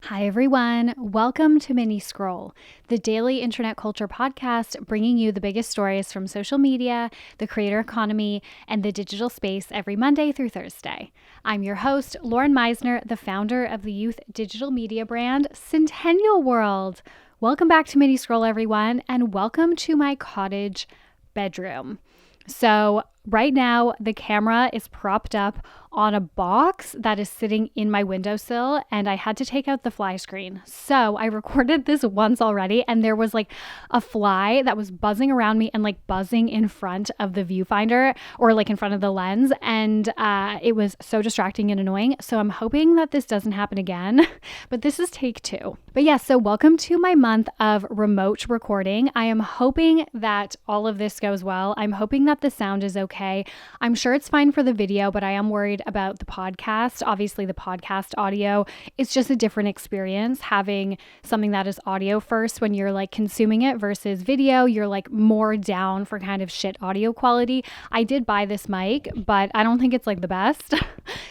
Hi, everyone. Welcome to Mini Scroll, the daily internet culture podcast bringing you the biggest stories from social media, the creator economy, and the digital space every Monday through Thursday. I'm your host, Lauren Meisner, the founder of the youth digital media brand Centennial World. Welcome back to Mini Scroll, everyone, and welcome to my cottage bedroom. So right now, the camera is propped up on a box that is sitting in my windowsill, and I had to take out the fly screen. So I recorded this once already, and there was like a fly that was buzzing around me and like buzzing in front of the viewfinder or like in front of the lens. And it was so distracting and annoying. So I'm hoping that this doesn't happen again, but this is take 2. But yeah, so welcome to my month of remote recording. I am hoping that all of this goes well. I'm hoping that the sound is okay. I'm sure it's fine for the video, but I am worried about the podcast. Obviously, the podcast audio is just a different experience. Having something that is audio first when you're like consuming it versus video, you're like more down for kind of shit audio quality. I did buy this mic, but I don't think it's like the best.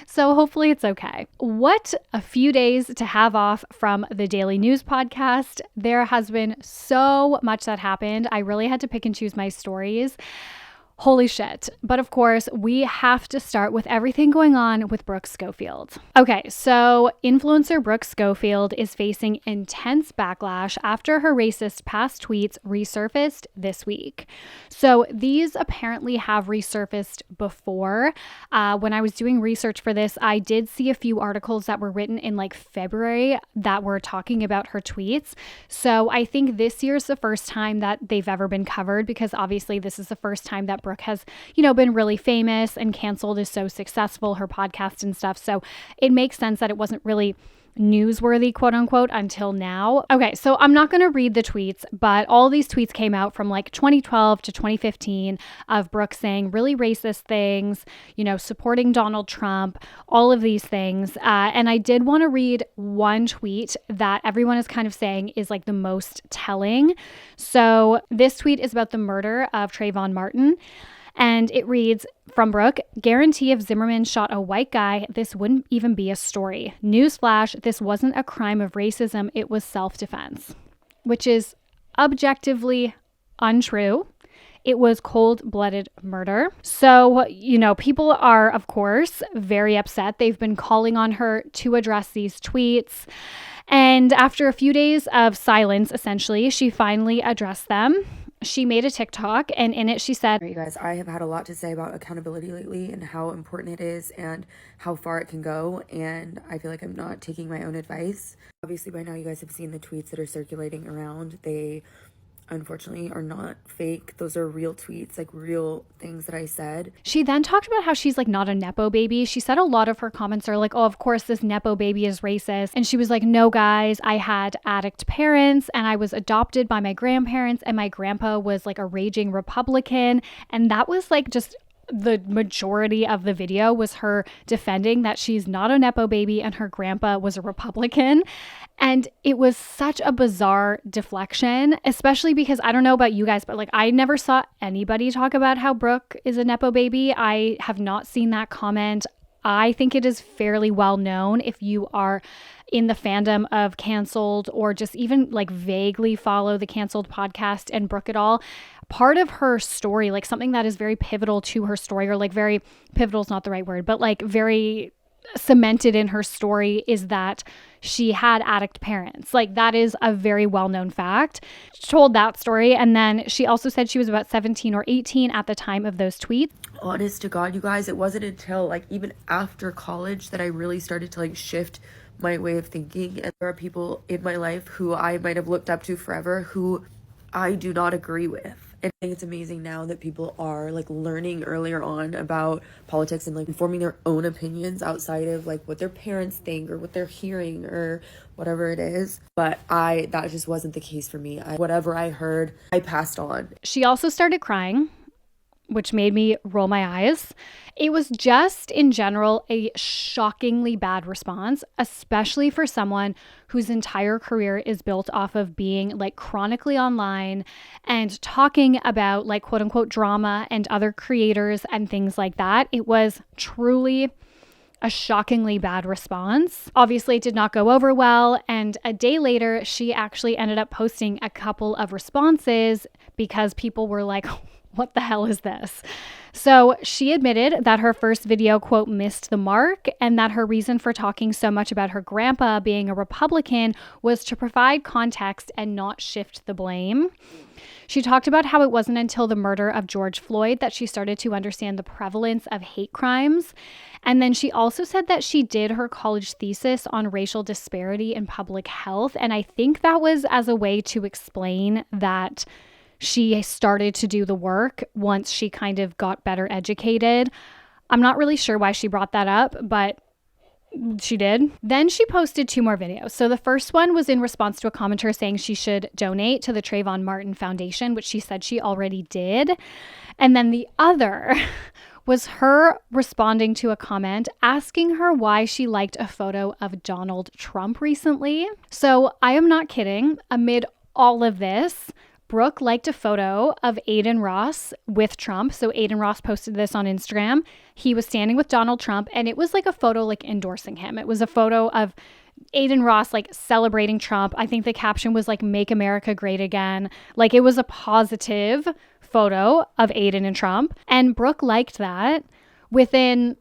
So hopefully it's okay. What a few days to have off from the daily news podcast. There has been so much that happened. I really had to pick and choose my stories. Holy shit. But of course, we have to start with everything going on with Brooke Schofield. Okay, so influencer Brooke Schofield is facing intense backlash after her racist past tweets resurfaced this week. So these apparently have resurfaced before. When I was doing research for this, I did see a few articles that were written in like February that were talking about her tweets. So I think this year's the first time that they've ever been covered, because obviously this is the first time that Brooke has, been really famous and Canceled is so successful, her podcast and stuff. So it makes sense that it wasn't really newsworthy, quote unquote, until now. Okay, so I'm not going to read the tweets, but all these tweets came out from like 2012 to 2015 of Brooke saying really racist things, supporting Donald Trump, all of these things. And I did want to read one tweet that everyone is kind of saying is like the most telling. So this tweet is about the murder of Trayvon Martin. And it reads, from Brooke, guarantee if Zimmerman shot a white guy, this wouldn't even be a story. Newsflash, this wasn't a crime of racism, it was self-defense, which is objectively untrue. It was cold-blooded murder. So, people are, of course, very upset. They've been calling on her to address these tweets. And after a few days of silence, essentially, she finally addressed them. She made a TikTok, and in it she said, "Hey guys, I have had a lot to say about accountability lately and how important it is and how far it can go, and I feel like I'm not taking my own advice. Obviously by now you guys have seen the tweets that are circulating around. They unfortunately are not fake. Those are real tweets, like real things that I said." She then talked about how she's like not a Nepo baby. She said a lot of her comments are like, oh, of course this Nepo baby is racist. And she was like, no guys, I had addict parents and I was adopted by my grandparents and my grandpa was like a raging Republican. And that was like just the majority of the video was her defending that she's not a Nepo baby and her grandpa was a Republican. And it was such a bizarre deflection, especially because I don't know about you guys, but like I never saw anybody talk about how Brooke is a Nepo baby. I have not seen that comment. I think it is fairly well known if you are in the fandom of Canceled or just even like vaguely follow the Canceled podcast and Brooke at all. Part of her story, like something that is very pivotal to her story, or like very pivotal is not the right word, but like very cemented in her story, is that she had addict parents. Like that is a very well-known fact. She told that story. And then she also said she was about 17 or 18 at the time of those tweets. Honest to God, you guys, it wasn't until like even after college that I really started to like shift my way of thinking. And there are people in my life who I might have looked up to forever who I do not agree with. And I think it's amazing now that people are like learning earlier on about politics and like forming their own opinions outside of like what their parents think or what they're hearing or whatever it is. But that just wasn't the case for me. Whatever I heard, I passed on. She also started crying, which made me roll my eyes. It was just in general a shockingly bad response, especially for someone whose entire career is built off of being like chronically online and talking about like quote unquote drama and other creators and things like that. It was truly a shockingly bad response. Obviously, it did not go over well. And a day later, she actually ended up posting a couple of responses because people were like, what the hell is this? So she admitted that her first video, quote, missed the mark, and that her reason for talking so much about her grandpa being a Republican was to provide context and not shift the blame. She talked about how it wasn't until the murder of George Floyd that she started to understand the prevalence of hate crimes. And then she also said that she did her college thesis on racial disparity in public health. And I think that was as a way to explain that she started to do the work once she kind of got better educated. I'm not really sure why she brought that up, but she did. Then she posted 2 more videos. So the first one was in response to a commenter saying she should donate to the Trayvon Martin Foundation, which she said she already did. And then the other was her responding to a comment asking her why she liked a photo of Donald Trump recently. So I am not kidding. Amid all of this, Brooke liked a photo of Aiden Ross with Trump. So Aiden Ross posted this on Instagram. He was standing with Donald Trump, and it was like a photo like endorsing him. It was a photo of Aiden Ross like celebrating Trump. I think the caption was like, "Make America Great Again." Like it was a positive photo of Aiden and Trump. And Brooke liked that within,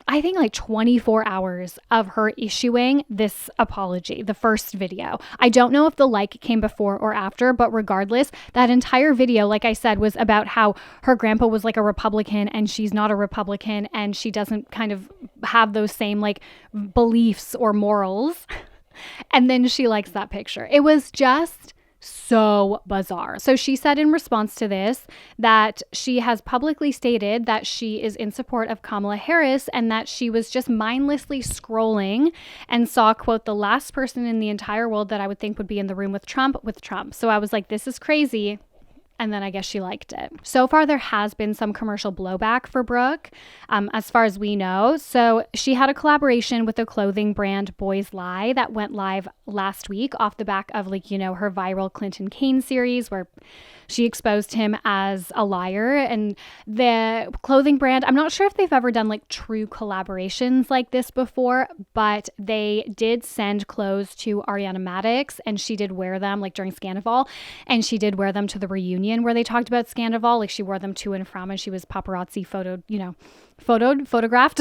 I think, like 24 hours of her issuing this apology, the first video. I don't know if the like came before or after, but regardless, that entire video, like I said, was about how her grandpa was like a Republican and she's not a Republican and she doesn't kind of have those same like beliefs or morals. And then she likes that picture. It was just so bizarre. So she said in response to this that she has publicly stated that she is in support of Kamala Harris and that she was just mindlessly scrolling and saw, quote, the last person in the entire world that I would think would be in the room with Trump. So I was like, this is crazy. And then I guess she liked it. So far, there has been some commercial blowback for Brooke, as far as we know. So she had a collaboration with the clothing brand Boys Lie that went live last week off the back of like, you know, her viral Clinton Kane series where she exposed him as a liar. And the clothing brand, I'm not sure if they've ever done like true collaborations like this before, but they did send clothes to Ariana Madix and she did wear them like during Scandival, and she did wear them to the reunion where they talked about Scandival. Like she wore them to and from, and she was paparazzi photographed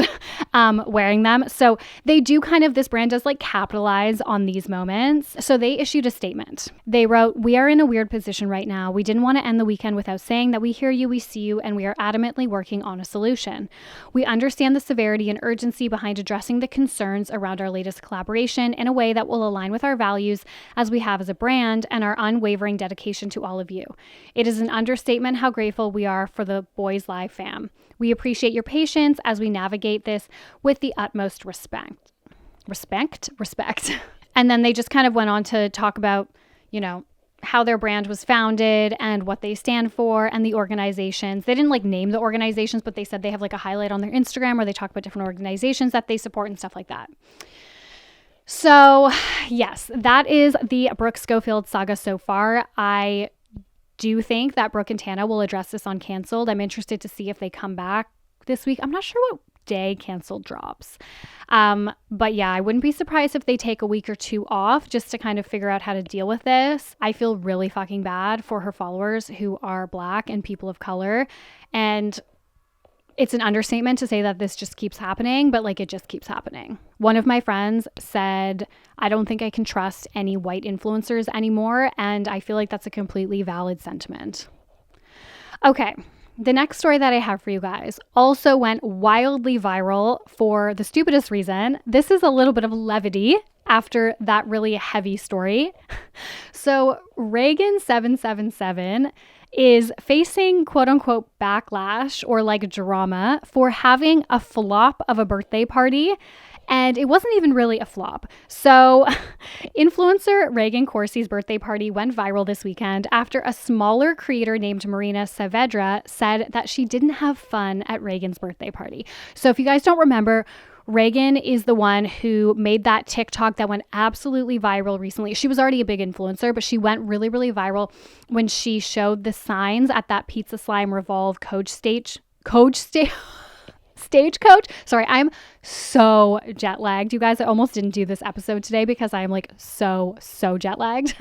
wearing them. So they do kind of, this brand does like capitalize on these moments. So they issued a statement. They wrote, "We are in a weird position right now. We didn't want to end the weekend without saying that we hear you, we see you, and we are adamantly working on a solution. We understand the severity and urgency behind addressing the concerns around our latest collaboration in a way that will align with our values as we have as a brand and our unwavering dedication to all of you. It is an understatement how grateful we are for the Boys Live fam. We appreciate your patience as we navigate this with the utmost respect. Respect. And then they just kind of went on to talk about, you know, how their brand was founded and what they stand for and the organizations. They didn't like name the organizations, but they said they have like a highlight on their Instagram where they talk about different organizations that they support and stuff like that. So yes, that is the Brooke Schofield saga so far. I do think that Brooke and Tana will address this on Canceled. I'm interested to see if they come back this week. I'm not sure what day Canceled drops. But yeah, I wouldn't be surprised if they take a week or 2 off just to kind of figure out how to deal with this. I feel really fucking bad for her followers who are Black and people of color. And it's an understatement to say that this just keeps happening, but like it just keeps happening. One of my friends said, I don't think I can trust any white influencers anymore. And I feel like that's a completely valid sentiment. Okay. The next story that I have for you guys also went wildly viral for the stupidest reason. This is a little bit of levity after that really heavy story. So Rhegan777 is facing quote unquote backlash or like drama for having a flop of a birthday party. And it wasn't even really a flop. So influencer Rhegan Corsi's birthday party went viral this weekend after a smaller creator named Marina Saavedra said that she didn't have fun at Rhegan's birthday party. So if you guys don't remember, Rhegan is the one who made that TikTok that went absolutely viral recently. She was already a big influencer, but she went really, really viral when she showed the signs at that Pizza Slime Revolve stagecoach. Sorry, I'm so jet lagged. You guys, I almost didn't do this episode today because I am like so jet lagged.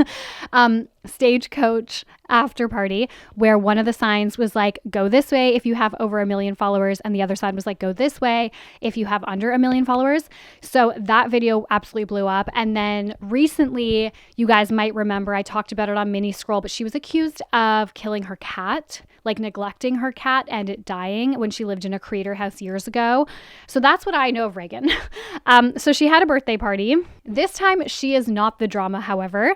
Stagecoach after party, where one of the signs was like, go this way if you have over 1 million followers, and the other side was like, go this way if you have under 1 million followers. So that video absolutely blew up. And then recently, you guys might remember, I talked about it on Mini Scroll, but she was accused of killing her cat, like neglecting her cat and it dying when she lived in a creator house years ago. So that's what I know of Rhegan. So she had a birthday party. This time she is not the drama, however.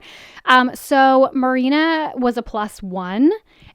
So Marina was a +1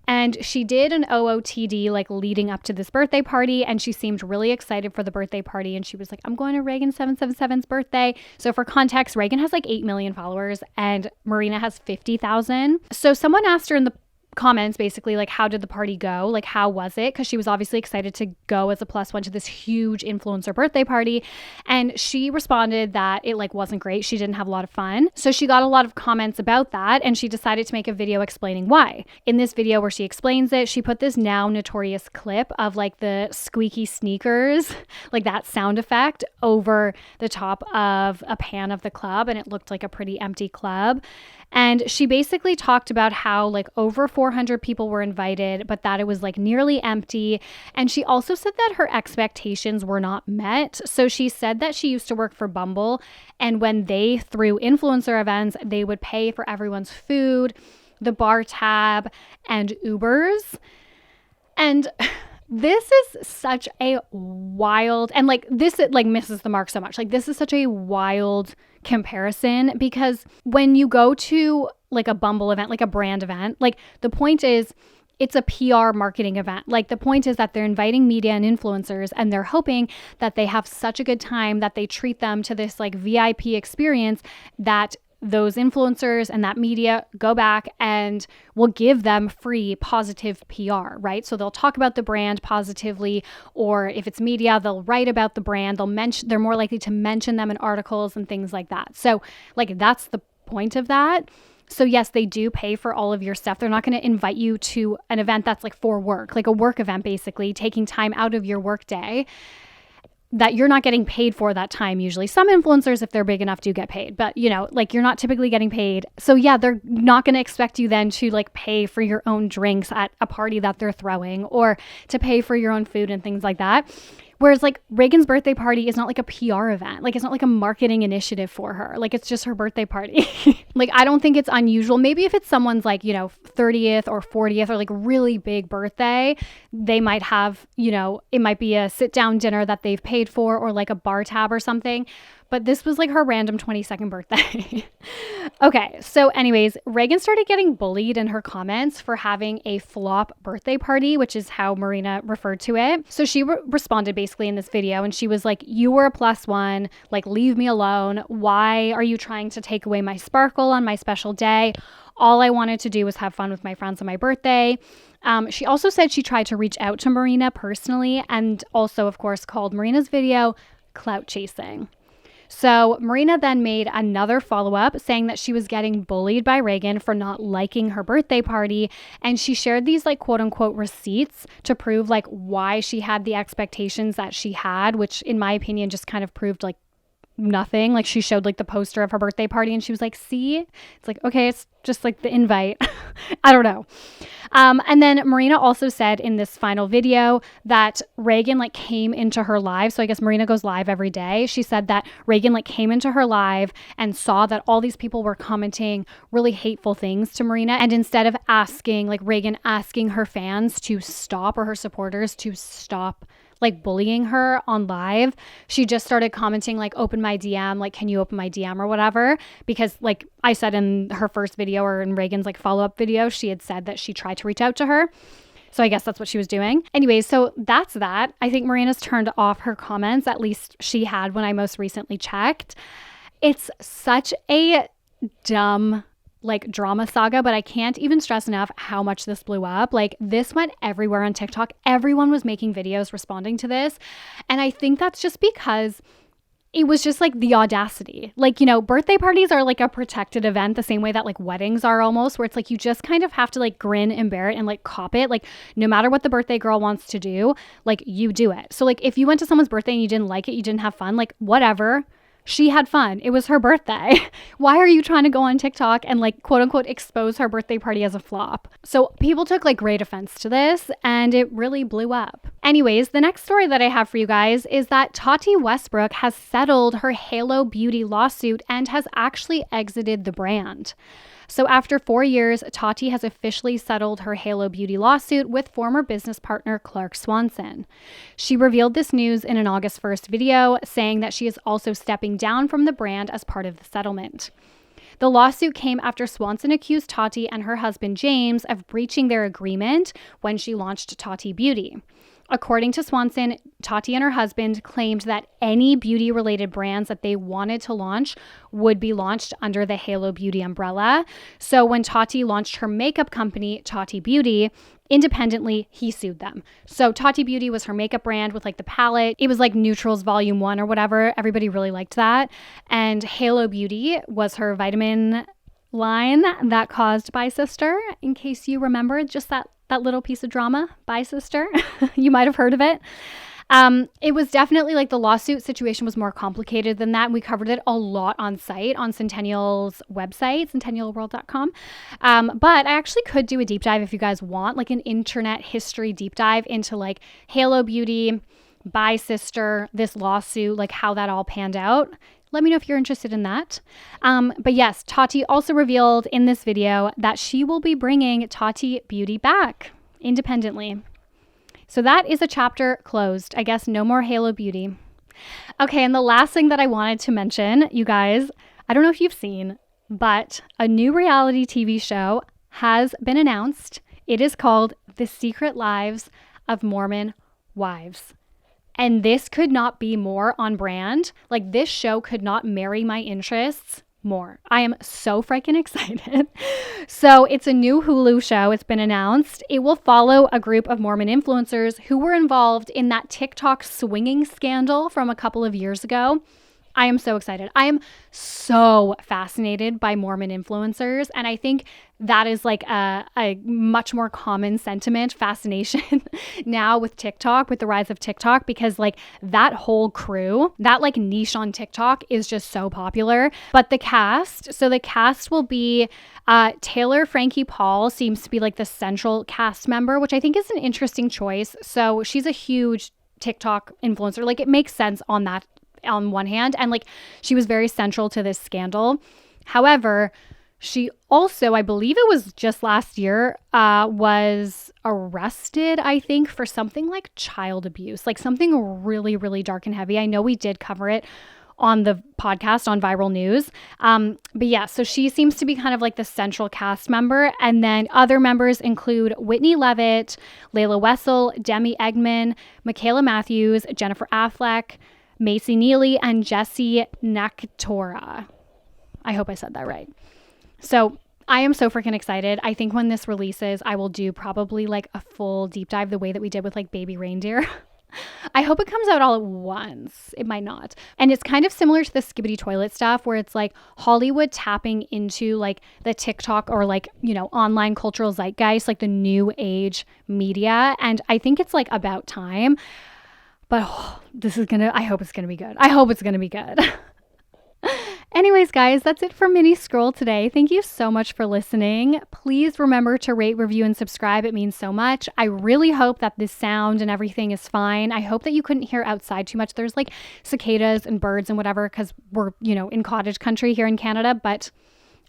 and she did an OOTD like leading up to this birthday party, and she seemed really excited for the birthday party, and she was like, I'm going to Rhegan777's birthday. So for context, Rhegan has like 8 million followers and Marina has 50,000. So someone asked her in the comments basically like, how did the party go? Like, how was it? Because she was obviously excited to go as a +1 to this huge influencer birthday party, and she responded that it like wasn't great. She didn't have a lot of fun. So she got a lot of comments about that, and she decided to make a video explaining why. In this video where she explains it, she put this now notorious clip of like the squeaky sneakers, like that sound effect over the top of a pan of the club, and it looked like a pretty empty club. And she basically talked about how like over 400 people were invited, but that it was like nearly empty. And she also said that her expectations were not met. So she said that she used to work for Bumble, and when they threw influencer events, they would pay for everyone's food, the bar tab, and Ubers. And this is such a wild, and like this, it like misses the mark so much. Like this is such a wild comparison, because when you go to like a Bumble event, like a brand event, like the point is it's a PR marketing event. Like the point is that they're inviting media and influencers, and they're hoping that they have such a good time that they treat them to this like VIP experience that those influencers and that media go back and will give them free positive PR, right? So they'll talk about the brand positively, or if it's media, they'll write about the brand. They're more likely to mention them in articles and things like that. So like that's the point of that. So yes, they do pay for all of your stuff. They're not going to invite you to an event that's like for work, like a work event, basically taking time out of your work day that you're not getting paid for that time usually. Some influencers, if they're big enough, do get paid, but you know, like you're not typically getting paid. So yeah, they're not going to expect you then to like pay for your own drinks at a party that they're throwing, or to pay for your own food and things like that. Whereas like Rhegan's birthday party is not like a PR event. Like it's not like a marketing initiative for her. Like it's just her birthday party. Like I don't think it's unusual. Maybe if it's someone's like, you know, 30th or 40th or like really big birthday, they might have, you know, it might be a sit down dinner that they've paid for, or like a bar tab or something. But this was like her random 22nd birthday. Okay, so anyways, Rhegan started getting bullied in her comments for having a flop birthday party, which is how Marina referred to it. So she responded basically in this video, and she was like, you were a +1, like leave me alone. Why are you trying to take away my sparkle on my special day? All I wanted to do was have fun with my friends on my birthday. She also said she tried to reach out to Marina personally, and also, of course, called Marina's video clout chasing. So Marina then made another follow-up saying that she was getting bullied by Rhegan for not liking her birthday party. And she shared these like quote unquote receipts to prove like why she had the expectations that she had, which in my opinion just kind of proved like nothing. Like she showed like the poster of her birthday party, and she was like, see, it's like, okay, it's just like the invite. I don't know. And then Marina also said in this final video that Rhegan like came into her live. So I guess Marina goes live every day. She said that Rhegan like came into her live and saw that all these people were commenting really hateful things to Marina. And instead of asking, like Rhegan asking her fans to stop, or her supporters to stop like bullying her on live, she just started commenting like, open my DM, like, can you open my DM or whatever? Because like I said in her first video, or in Rhegan's like follow-up video, she had said that she tried to reach out to her. So I guess that's what she was doing. Anyways, so that's that. I think Marina's turned off her comments, at least she had when I most recently checked. It's such a dumb like drama saga, but I can't even stress enough how much this blew up. Like this went everywhere on TikTok. Everyone was making videos responding to this. And I think that's just because it was just like the audacity. Like, you know, birthday parties are like a protected event the same way that like weddings are almost, where it's like you just kind of have to like grin and bear it and like cop it. Like no matter what the birthday girl wants to do, like you do it. So like if you went to someone's birthday and you didn't like it, you didn't have fun, like whatever. She had fun. It was her birthday. Why are you trying to go on TikTok and like quote unquote expose her birthday party as a flop? So people took like great offense to this and it really blew up. Anyways, the next story that I have for you guys is that Tati Westbrook has settled her Halo Beauty lawsuit and has actually exited the brand. So after 4 years, Tati has officially settled her Halo Beauty lawsuit with former business partner Clark Swanson. She revealed this news in an August 1st video, saying that she is also stepping down from the brand as part of the settlement. The lawsuit came after Swanson accused Tati and her husband James of breaching their agreement when she launched Tati Beauty. According to Swanson, Tati and her husband claimed that any beauty-related brands that they wanted to launch would be launched under the Halo Beauty umbrella. So when Tati launched her makeup company, Tati Beauty, independently, he sued them. So Tati Beauty was her makeup brand with like the palette. It was like Neutrals Volume 1 or whatever. Everybody really liked that. And Halo Beauty was her vitamin line that caused Bye Sister, in case you remember just that little piece of drama, Bye Sister. You might have heard of it. It was definitely like the lawsuit situation was more complicated than that. We covered it a lot on site on Centennial's website, centennialworld.com. But I actually could do a deep dive if you guys want, like an internet history deep dive into like Halo Beauty, Bye Sister, this lawsuit, like how that all panned out. Let me know if you're interested in that. But yes, Tati also revealed in this video that she will be bringing Tati Beauty back independently. So that is a chapter closed. I guess no more Halo Beauty. Okay, and the last thing that I wanted to mention, you guys, I don't know if you've seen, but a new reality TV show has been announced. It is called The Secret Lives of Mormon Wives. And this could not be more on brand. Like this show could not marry my interests more. I am so freaking excited. So it's a new Hulu show. It's been announced. It will follow a group of Mormon influencers who were involved in that TikTok swinging scandal from a couple of years ago. I am so excited. I am so fascinated by Mormon influencers. And I think that is like a much more common sentiment, fascination now with TikTok, with the rise of TikTok, because like that whole crew, that like niche on TikTok is just so popular. But the cast will be Taylor Frankie Paul seems to be like the central cast member, which I think is an interesting choice. So she's a huge TikTok influencer. Like it makes sense on that on one hand, and like she was very central to this scandal. However, she also, I believe it was just last year, was arrested, I think, for something like child abuse, like something really, really dark and heavy. I know we did cover it on the podcast on Viral News. But yeah, so she seems to be kind of like the central cast member. And then other members include Whitney Levitt, Layla Wessel, Demi Eggman, Michaela Matthews, Jennifer Affleck, Macy Neely, and Jesse Naktora. I hope I said that right. So I am so freaking excited. I think when this releases, I will do probably like a full deep dive the way that we did with like Baby Reindeer. I hope it comes out all at once. It might not. And it's kind of similar to the Skibbity Toilet stuff where it's like Hollywood tapping into like the TikTok or like, you know, online cultural zeitgeist, like the new age media. And I think it's like about time. But I hope it's going to be good. I hope it's going to be good. Anyways, guys, that's it for Mini Scroll today. Thank you so much for listening. Please remember to rate, review, and subscribe. It means so much. I really hope that this sound and everything is fine. I hope that you couldn't hear outside too much. There's like cicadas and birds and whatever because we're, you know, in cottage country here in Canada. But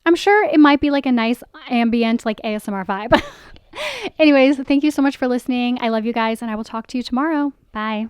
I'm sure it might be like a nice ambient, like ASMR vibe. Anyways, thank you so much for listening. I love you guys, and I will talk to you tomorrow. Bye.